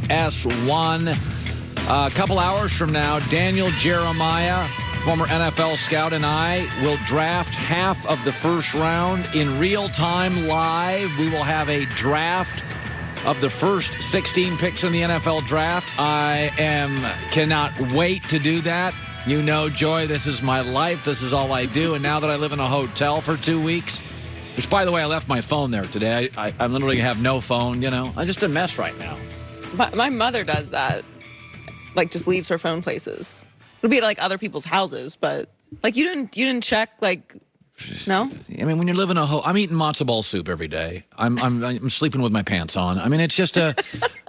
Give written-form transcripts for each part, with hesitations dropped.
FS1. A couple hours from now, Daniel Jeremiah, former NFL scout, and I will draft half of the first round in real time live. We will have a draft of the first 16 picks in the NFL draft. I cannot wait to do that. You know, Joy, this is my life. This is all I do. And now that I live in a hotel for 2 weeks, which, by the way, I left my phone there today. I literally have no phone, you know. I'm just a mess right now. My mother does that. Like, just leaves her phone places. It'll be at, like, other people's houses, but, like, you didn't check, like, no? I mean, when you're living I'm eating matzo ball soup every day. I'm sleeping with my pants on. I mean, it's just the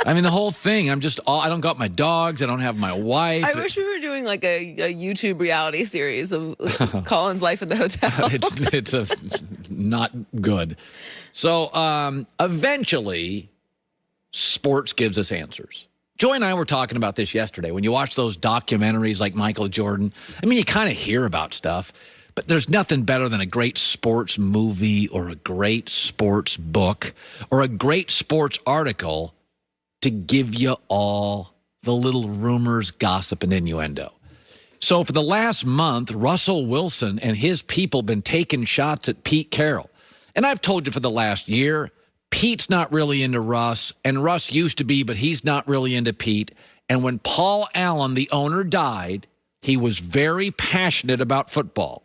whole thing. I don't got my dogs. I don't have my wife. I wish we were doing like a YouTube reality series of Colin's life at the hotel. it's not good. So eventually, sports gives us answers. Joy and I were talking about this yesterday. When you watch those documentaries like Michael Jordan, I mean, you kind of hear about stuff. But there's nothing better than a great sports movie or a great sports book or a great sports article to give you all the little rumors, gossip, and innuendo. So for the last month, Russell Wilson and his people been taking shots at Pete Carroll. And I've told you for the last year, Pete's not really into Russ, and Russ used to be, but he's not really into Pete. And when Paul Allen, the owner, died, he was very passionate about football.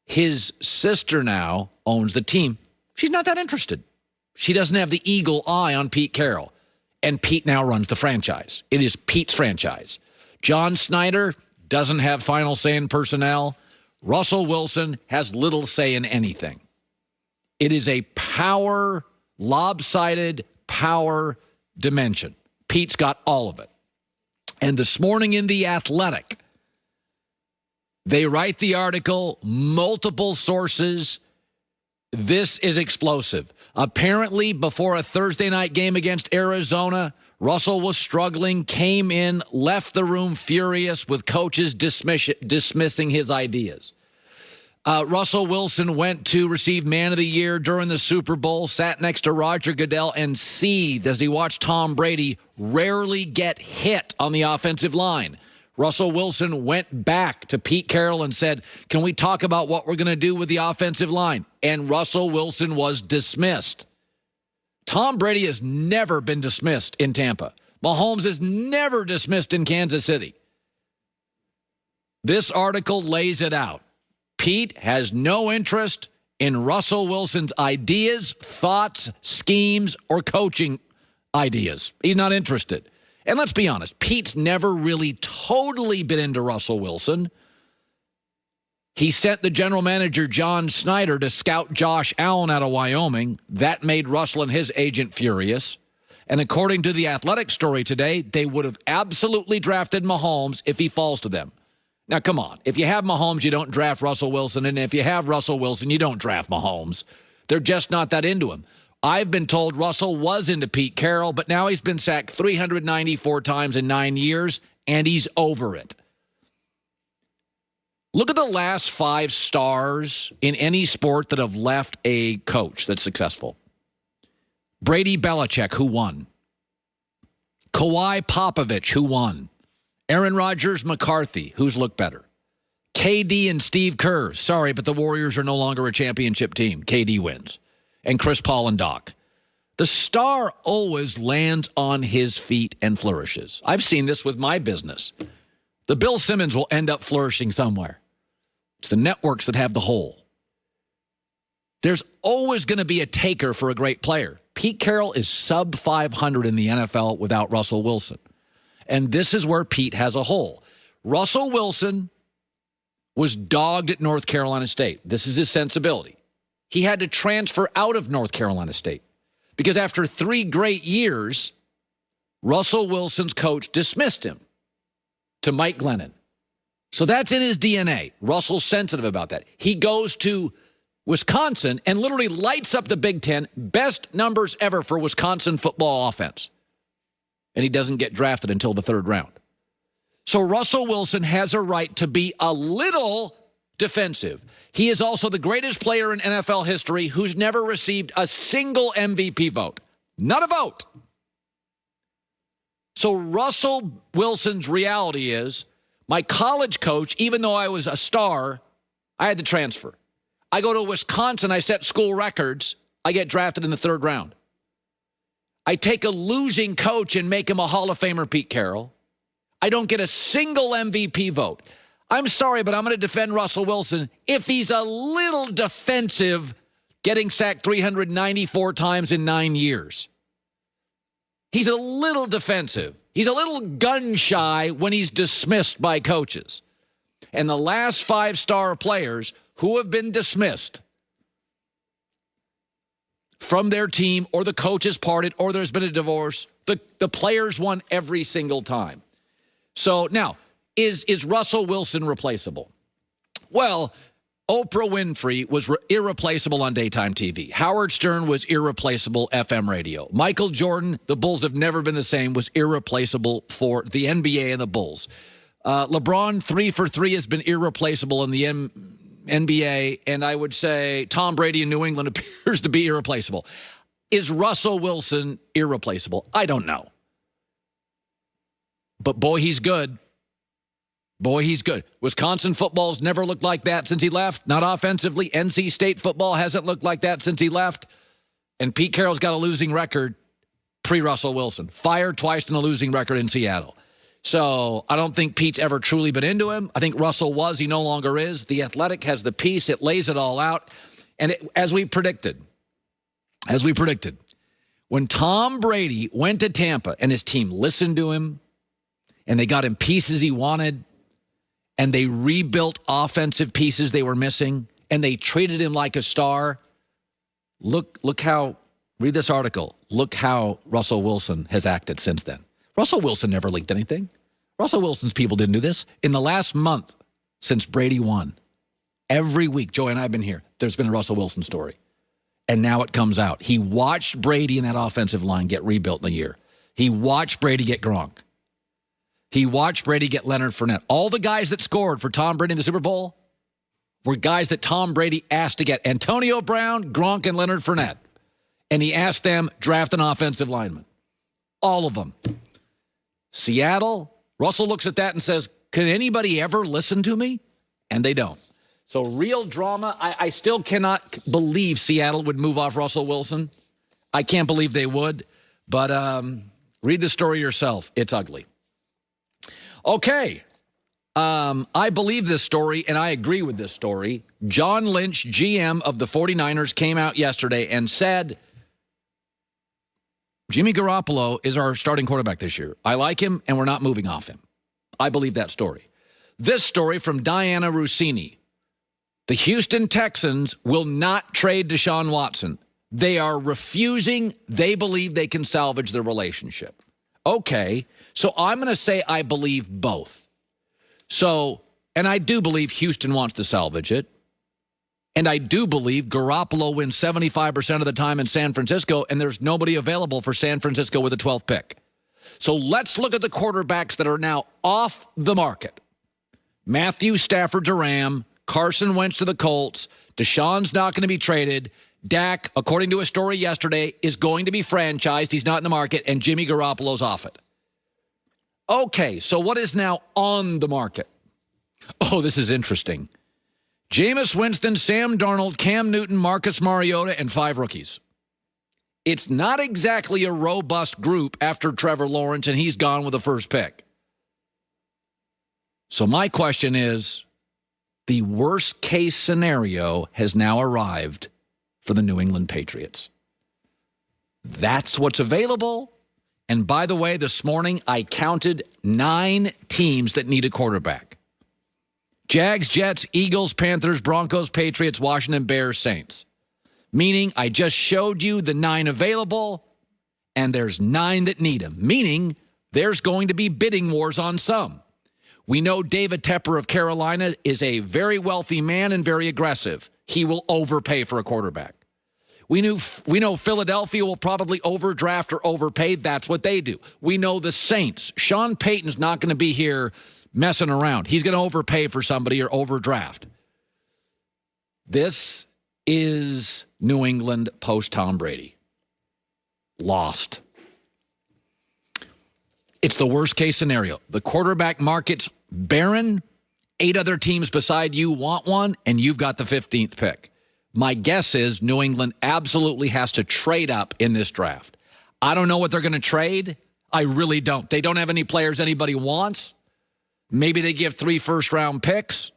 His sister now owns the team. She's not that interested. She doesn't have the eagle eye on Pete Carroll. And Pete now runs the franchise. It is Pete's franchise. John Snyder doesn't have final say in personnel. Russell Wilson has little say in anything. It is a lopsided power dimension. Pete's got all of it. And this morning in The Athletic, they write the article, multiple sources. This is explosive. Apparently, before a Thursday night game against Arizona, Russell was struggling, came in, left the room furious with coaches dismissing his ideas. Russell Wilson went to receive Man of the Year during the Super Bowl, sat next to Roger Goodell, and seethed as he watched Tom Brady rarely get hit on the offensive line. Russell Wilson went back to Pete Carroll and said, can we talk about what we're going to do with the offensive line? And Russell Wilson was dismissed. Tom Brady has never been dismissed in Tampa. Mahomes is never dismissed in Kansas City. This article lays it out. Pete has no interest in Russell Wilson's ideas, thoughts, schemes, or coaching ideas. He's not interested. And let's be honest, Pete's never really totally been into Russell Wilson. He sent the general manager, John Snyder, to scout Josh Allen out of Wyoming. That made Russell and his agent furious. And according to the Athletic story today, they would have absolutely drafted Mahomes if he falls to them. Now, come on. If you have Mahomes, you don't draft Russell Wilson. And if you have Russell Wilson, you don't draft Mahomes. They're just not that into him. I've been told Russell was into Pete Carroll, but now he's been sacked 394 times in 9 years, and he's over it. Look at the last 5 stars in any sport that have left a coach that's successful. Brady Belichick, who won? Kawhi Popovich, who won? Aaron Rodgers, McCarthy, who's looked better? KD and Steve Kerr. Sorry, but the Warriors are no longer a championship team. KD wins. And Chris Paul and Doc. The star always lands on his feet and flourishes. I've seen this with my business. The Bill Simmons will end up flourishing somewhere. It's the networks that have the hole. There's always going to be a taker for a great player. Pete Carroll is sub 500 in the NFL without Russell Wilson. And this is where Pete has a hole. Russell Wilson was dogged at North Carolina State. This is his sensibility. He had to transfer out of North Carolina State because after 3 great years, Russell Wilson's coach dismissed him to Mike Glennon. So that's in his DNA. Russell's sensitive about that. He goes to Wisconsin and literally lights up the Big Ten, best numbers ever for Wisconsin football offense. And he doesn't get drafted until the 3rd round. So Russell Wilson has a right to be a little defensive. He is also the greatest player in NFL history who's never received a single MVP vote. Not a vote. So Russell Wilson's reality is my college coach, even though I was a star, I had to transfer. I go to Wisconsin, I set school records, I get drafted in the 3rd round. I take a losing coach and make him a Hall of Famer, Pete Carroll. I don't get a single MVP vote. I'm sorry, but I'm going to defend Russell Wilson if he's a little defensive, getting sacked 394 times in 9 years. He's a little defensive. He's a little gun-shy when he's dismissed by coaches. And the last 5-star players who have been dismissed from their team, or the coach has parted, or there's been a divorce, the players won every single time. So now, is Russell Wilson replaceable? Well, Oprah Winfrey was irreplaceable on daytime TV. Howard Stern was irreplaceable FM radio. Michael Jordan, the Bulls have never been the same, was irreplaceable for the NBA and the Bulls. LeBron, 3 for 3, has been irreplaceable in the NBA, and I would say Tom Brady in New England appears to be irreplaceable. Is Russell Wilson irreplaceable? I don't know. But boy, he's good. Boy, he's good. Wisconsin football's never looked like that since he left. Not offensively. NC State football hasn't looked like that since he left. And Pete Carroll's got a losing record pre-Russell Wilson. Fired twice in a losing record in Seattle. So I don't think Pete's ever truly been into him. I think Russell was. He no longer is. The Athletic has the piece. It lays it all out. And as we predicted, when Tom Brady went to Tampa and his team listened to him and they got him pieces he wanted and they rebuilt offensive pieces they were missing and they treated him like a star, look how, read this article, look how Russell Wilson has acted since then. Russell Wilson never leaked anything. Russell Wilson's people didn't do this. In the last month since Brady won, every week, Joey and I have been here, there's been a Russell Wilson story. And now it comes out. He watched Brady and that offensive line get rebuilt in a year. He watched Brady get Gronk. He watched Brady get Leonard Fournette. All the guys that scored for Tom Brady in the Super Bowl were guys that Tom Brady asked to get. Antonio Brown, Gronk, and Leonard Fournette. And he asked them, draft an offensive lineman. All of them. Seattle, Russell looks at that and says, can anybody ever listen to me? And they don't. So real drama. I still cannot believe Seattle would move off Russell Wilson. I can't believe they would. But read the story yourself. It's ugly. Okay. I believe this story, and I agree with this story. John Lynch, GM of the 49ers, came out yesterday and said, Jimmy Garoppolo is our starting quarterback this year. I like him, and we're not moving off him. I believe that story. This story from Diana Rossini. The Houston Texans will not trade Deshaun Watson. They are refusing. They believe they can salvage their relationship. Okay, so I'm going to say I believe both. So, and I do believe Houston wants to salvage it. And I do believe Garoppolo wins 75% of the time in San Francisco, and there's nobody available for San Francisco with a 12th pick. So let's look at the quarterbacks that are now off the market. Matthew Stafford to Ram, Carson Wentz to the Colts, Deshaun's not going to be traded, Dak, according to a story yesterday, is going to be franchised. He's not in the market, and Jimmy Garoppolo's off it. Okay, so what is now on the market? Oh, this is interesting. Jameis Winston, Sam Darnold, Cam Newton, Marcus Mariota, and 5 rookies. It's not exactly a robust group after Trevor Lawrence, and he's gone with the first pick. So my question is, the worst-case scenario has now arrived for the New England Patriots. That's what's available. And by the way, this morning I counted 9 teams that need a quarterback. Jags, Jets, Eagles, Panthers, Broncos, Patriots, Washington, Bears, Saints. Meaning I just showed you the 9 available, and there's 9 that need them. Meaning there's going to be bidding wars on some. We know David Tepper of Carolina is a very wealthy man and very aggressive. He will overpay for a quarterback. We know Philadelphia will probably overdraft or overpay. That's what they do. We know the Saints. Sean Payton's not going to be here messing around. He's going to overpay for somebody or overdraft. This is New England post Tom Brady. Lost. It's the worst case scenario. The quarterback market's barren. 8 other teams beside you want one, and you've got the 15th pick. My guess is New England absolutely has to trade up in this draft. I don't know what they're going to trade. I really don't. They don't have any players anybody wants. Maybe they give 3 first-round picks.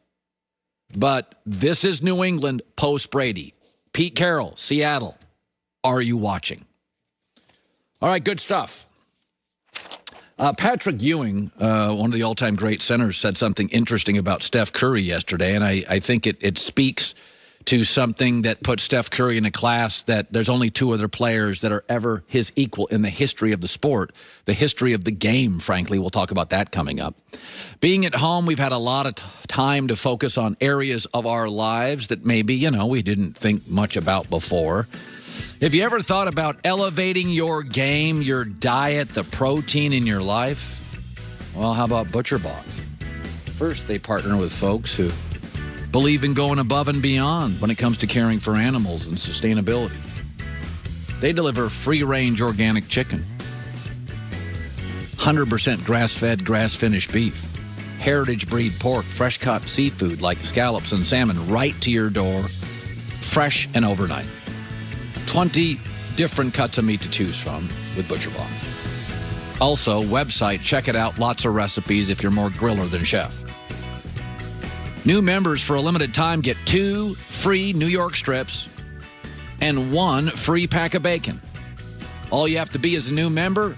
But this is New England post-Brady. Pete Carroll, Seattle. Are you watching? All right, good stuff. Patrick Ewing, one of the all-time great centers, said something interesting about Steph Curry yesterday, and I think it speaks to something that puts Steph Curry in a class that there's only 2 other players that are ever his equal in the history of the sport, the history of the game, frankly. We'll talk about that coming up. Being at home, we've had a lot of time to focus on areas of our lives that maybe, we didn't think much about before. Have you ever thought about elevating your game, your diet, the protein in your life? Well, how about ButcherBox? First, they partner with folks who believe in going above and beyond when it comes to caring for animals and sustainability. They deliver free-range organic chicken, 100% grass-fed, grass-finished beef, heritage breed pork, fresh-cut seafood like scallops and salmon right to your door, fresh and overnight. 20 different cuts of meat to choose from with ButcherBox. Also, website, check it out. Lots of recipes if you're more griller than chef. New members for a limited time get 2 free New York strips and 1 free pack of bacon. All you have to be is a new member.